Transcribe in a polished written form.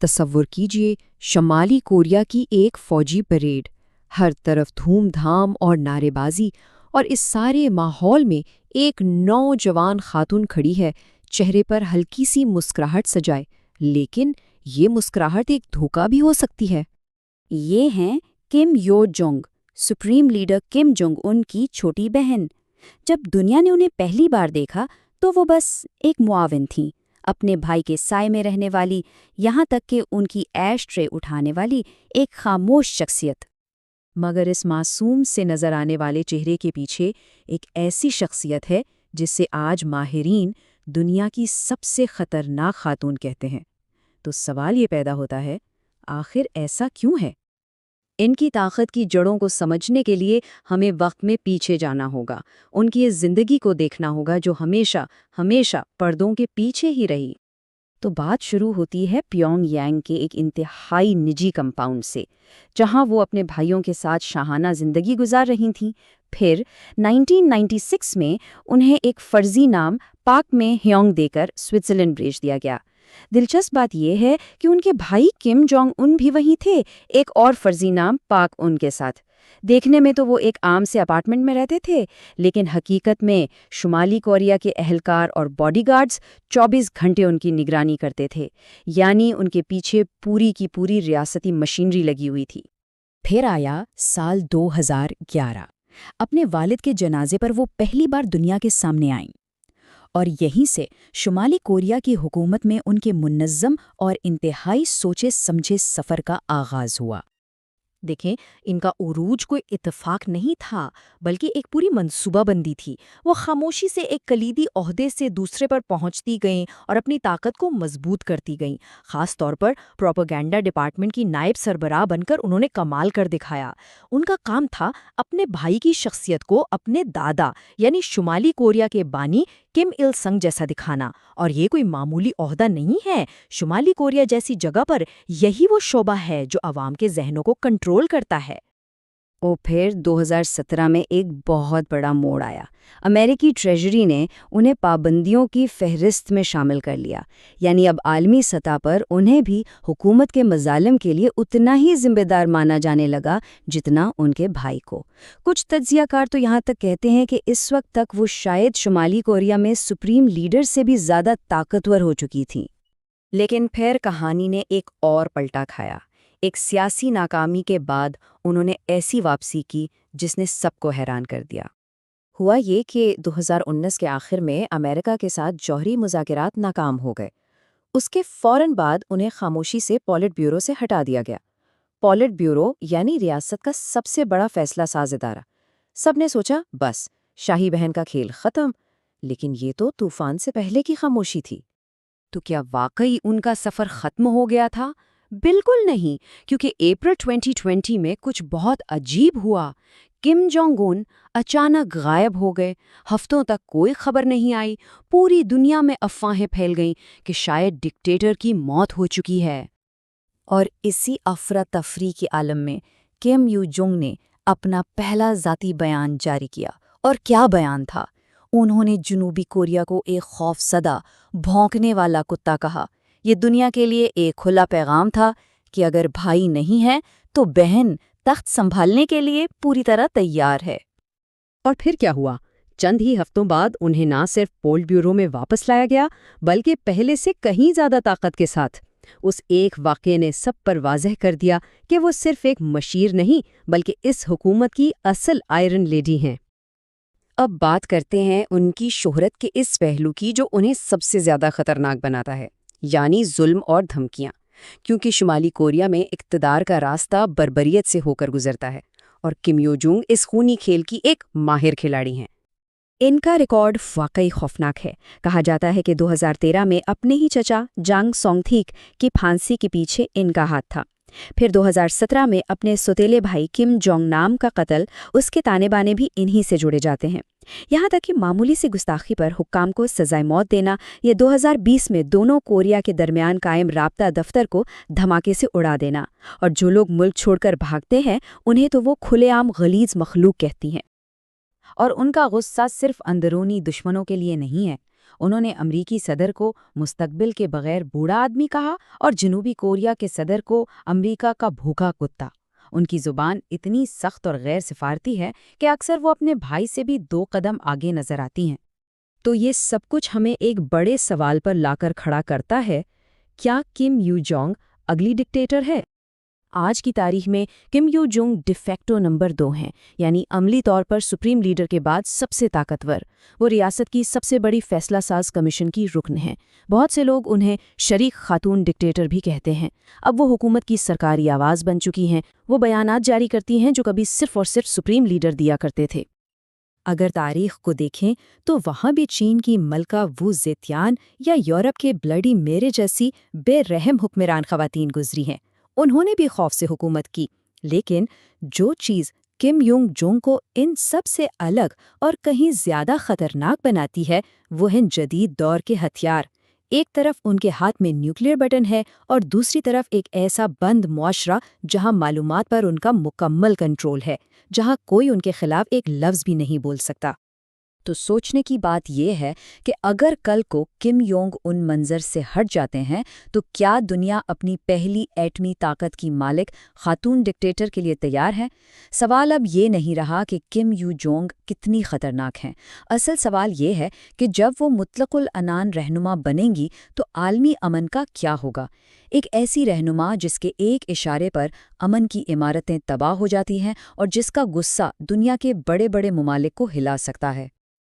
تصور کیجیے شمالی کوریا کی ایک فوجی پریڈ، ہر طرف دھوم دھام اور نعرے بازی، اور اس سارے ماحول میں ایک نوجوان خاتون کھڑی ہے، چہرے پر ہلکی سی مسکراہٹ سجائے، لیکن یہ مسکراہٹ ایک دھوکہ بھی ہو سکتی ہے۔ یہ ہیں Kim Yo Jong, supreme leader Kim Jong Un کی چھوٹی بہن۔ جب دنیا نے انہیں پہلی بار دیکھا تو وہ بس ایک معاون تھیں، اپنے بھائی کے سائے میں رہنے والی، یہاں تک کہ ان کی ایش ٹرے اٹھانے والی ایک خاموش شخصیت۔ مگر اس معصوم سے نظر آنے والے چہرے کے پیچھے ایک ایسی شخصیت ہے جس سے آج ماہرین دنیا کی سب سے خطرناک خاتون کہتے ہیں۔ تو سوال یہ پیدا ہوتا ہے، آخر ایسا کیوں ہے؟ ان کی طاقت کی جڑوں کو سمجھنے کے لیے ہمیں وقت میں پیچھے جانا ہوگا، ان کی اس زندگی کو دیکھنا ہوگا جو ہمیشہ پردوں کے پیچھے ہی رہی۔ تو بات شروع ہوتی ہے پیونگ یانگ کے ایک انتہائی نجی کمپاؤنڈ سے، جہاں وہ اپنے بھائیوں کے ساتھ شاہانہ زندگی گزار رہی تھیں۔ پھر 1996 میں انہیں ایک فرضی نام پاک میں ہیونگ دے کر سوئٹزرلینڈ بھیج دیا گیا۔ دلچسپ بات یہ ہے کہ ان کے بھائی کم جونگ ان بھی وہیں تھے، ایک اور فرضی نام پاک ان کے ساتھ۔ دیکھنے میں تو وہ ایک عام سے اپارٹمنٹ میں رہتے تھے، لیکن حقیقت میں شمالی کوریا کے اہلکار اور باڈی گارڈز 24 گھنٹے ان کی نگرانی کرتے تھے، یعنی ان کے پیچھے پوری کی پوری ریاستی مشینری لگی ہوئی تھی۔ پھر آیا سال 2011۔ اپنے والد کے جنازے پر وہ پہلی بار دنیا کے سامنے آئیں، اور یہیں سے شمالی کوریا کی حکومت میں ان کے منظم اور انتہائی سوچے سمجھے سفر کا آغاز ہوا۔ دیکھیں، ان کا عروج کوئی اتفاق نہیں تھا، بلکہ ایک پوری منصوبہ بندی تھی۔ وہ خاموشی سے ایک کلیدی عہدے سے دوسرے پر پہنچتی گئیں اور اپنی طاقت کو مضبوط کرتی گئیں۔ خاص طور پر پروپیگنڈا ڈپارٹمنٹ کی نائب سربراہ بن کر انہوں نے کمال کر دکھایا۔ ان کا کام تھا اپنے بھائی کی شخصیت کو اپنے دادا یعنی شمالی کوریا کے بانی کم il سنگ جیسا دکھانا، اور یہ کوئی معمولی عہدہ نہیں ہے۔ شمالی کوریا جیسی جگہ پر یہی وہ شعبہ ہے جو عوام کے ذہنوں کو کنٹرول کرتا ہے۔ اور پھر 2017 میں ایک بہت بڑا موڑ آیا۔ امریکی ٹریجری نے انہیں پابندیوں کی فہرست میں شامل کر لیا، یعنی اب عالمی سطح پر انہیں بھی حکومت کے مظالم کے لیے اتنا ہی ذمہ دار مانا جانے لگا جتنا ان کے بھائی کو۔ کچھ تجزیہ کار تو یہاں تک کہتے ہیں کہ اس وقت تک وہ شاید شمالی کوریا میں سپریم لیڈر سے بھی زیادہ طاقتور ہو چکی تھیں۔ لیکن پھر کہانی نے ایک اور پلٹا کھایا۔ ایک سیاسی ناکامی کے بعد انہوں نے ایسی واپسی کی جس نے سب کو حیران کر دیا۔ ہوا یہ کہ 2019 کے آخر میں امریکہ کے ساتھ جوہری مذاکرات ناکام ہو گئے۔ اس کے فوراً بعد انہیں خاموشی سے پولٹ بیورو سے ہٹا دیا گیا۔ پولٹ بیورو یعنی ریاست کا سب سے بڑا فیصلہ ساز ادارہ۔ سب نے سوچا بس شاہی بہن کا کھیل ختم، لیکن یہ تو طوفان سے پہلے کی خاموشی تھی۔ تو کیا واقعی ان کا سفر ختم ہو گیا تھا؟ بالکل نہیں، کیونکہ اپریل 2020 میں کچھ بہت عجیب ہوا۔ کم جونگ ان اچانک غائب ہو گئے، ہفتوں تک کوئی خبر نہیں آئی۔ پوری دنیا میں افواہیں پھیل گئیں کہ شاید ڈکٹیٹر کی موت ہو چکی ہے۔ اور اسی افراتفری کے عالم میں کم یو جونگ نے اپنا پہلا ذاتی بیان جاری کیا۔ اور کیا بیان تھا! انہوں نے جنوبی کوریا کو ایک خوف زدہ، بھونکنے والا کتا کہا۔ یہ دنیا کے لیے ایک کھلا پیغام تھا کہ اگر بھائی نہیں ہے تو بہن تخت سنبھالنے کے لیے پوری طرح تیار ہے۔ اور پھر کیا ہوا؟ چند ہی ہفتوں بعد انہیں نہ صرف پولٹ بیورو میں واپس لایا گیا، بلکہ پہلے سے کہیں زیادہ طاقت کے ساتھ۔ اس ایک واقعے نے سب پر واضح کر دیا کہ وہ صرف ایک مشیر نہیں بلکہ اس حکومت کی اصل آئرن لیڈی ہیں۔ اب بات کرتے ہیں ان کی شہرت کے اس پہلو کی جو انہیں سب سے زیادہ خطرناک بناتا ہے، یعنی ظلم اور دھمکیاں۔ کیونکہ شمالی کوریا میں اقتدار کا راستہ بربریت سے ہو کر گزرتا ہے، اور کم یو جونگ اس خونی کھیل کی ایک ماہر کھلاڑی ہیں۔ ان کا ریکارڈ واقعی خوفناک ہے۔ کہا جاتا ہے کہ 2013 میں اپنے ہی چچا جانگ سونگ تھیک کی پھانسی کے پیچھے ان کا ہاتھ تھا۔ پھر 2017 میں اپنے سوتیلے بھائی کم جونگ نام کا قتل، اس کے تانے بانے بھی انہی سے جڑے جاتے ہیں۔ یہاں تک کہ معمولی سی گستاخی پر حکام کو سزائے موت دینا، یہ 2020 میں دونوں کوریا کے درمیان قائم رابطہ دفتر کو دھماکے سے اڑا دینا، اور جو لوگ ملک چھوڑ کر بھاگتے ہیں انہیں تو وہ کھلے عام غلیظ مخلوق کہتی ہیں۔ اور ان کا غصہ صرف اندرونی دشمنوں کے لیے نہیں ہے، انہوں نے امریکی صدر کو مستقبل کے بغیر بوڑھا آدمی کہا اور جنوبی کوریا کے صدر کو امریکہ کا بھوکا کتا۔ ان کی زبان اتنی سخت اور غیر سفارتی ہے کہ اکثر وہ اپنے بھائی سے بھی 2 قدم آگے نظر آتی ہیں۔ تو یہ سب کچھ ہمیں ایک بڑے سوال پر لا کر کھڑا کرتا ہے، کیا کم یو جونگ اگلی ڈکٹیٹر ہے؟ آج کی تاریخ میں کم یو جونگ ڈیفیکٹو نمبر 2 ہیں، یعنی عملی طور پر سپریم لیڈر کے بعد سب سے طاقتور۔ وہ ریاست کی سب سے بڑی فیصلہ ساز کمیشن کی رکن ہیں۔ بہت سے لوگ انہیں شریک خاتون ڈکٹیٹر بھی کہتے ہیں۔ اب وہ حکومت کی سرکاری آواز بن چکی ہیں۔ وہ بیانات جاری کرتی ہیں جو کبھی صرف اور صرف سپریم لیڈر دیا کرتے تھے۔ اگر تاریخ کو دیکھیں تو وہاں بھی چین کی ملکہ وو زیتیان یا یورپ کے بلڈی میرے جیسی بے رحم حکمران خواتین گزری ہیں۔ انہوں نے بھی خوف سے حکومت کی، لیکن جو چیز کم یونگ جونگ کو ان سب سے الگ اور کہیں زیادہ خطرناک بناتی ہے وہ ہیں جدید دور کے ہتھیار۔ ایک طرف ان کے ہاتھ میں نیوکلیئر بٹن ہے اور دوسری طرف ایک ایسا بند معاشرہ جہاں معلومات پر ان کا مکمل کنٹرول ہے، جہاں کوئی ان کے خلاف ایک لفظ بھی نہیں بول سکتا۔ تو سوچنے کی بات یہ ہے کہ اگر کل کو کم یونگ ان منظر سے ہٹ جاتے ہیں تو کیا دنیا اپنی پہلی ایٹمی طاقت کی مالک خاتون ڈکٹیٹر کے لیے تیار ہے؟ سوال اب یہ نہیں رہا کہ کم یو جونگ کتنی خطرناک ہیں۔ اصل سوال یہ ہے کہ جب وہ مطلق العنان رہنما بنیں گی تو عالمی امن کا کیا ہوگا؟ ایک ایسی رہنما جس کے ایک اشارے پر امن کی عمارتیں تباہ ہو جاتی ہیں اور جس کا غصہ دنیا کے بڑے بڑے ممالک کو ہلا سکتا ہے۔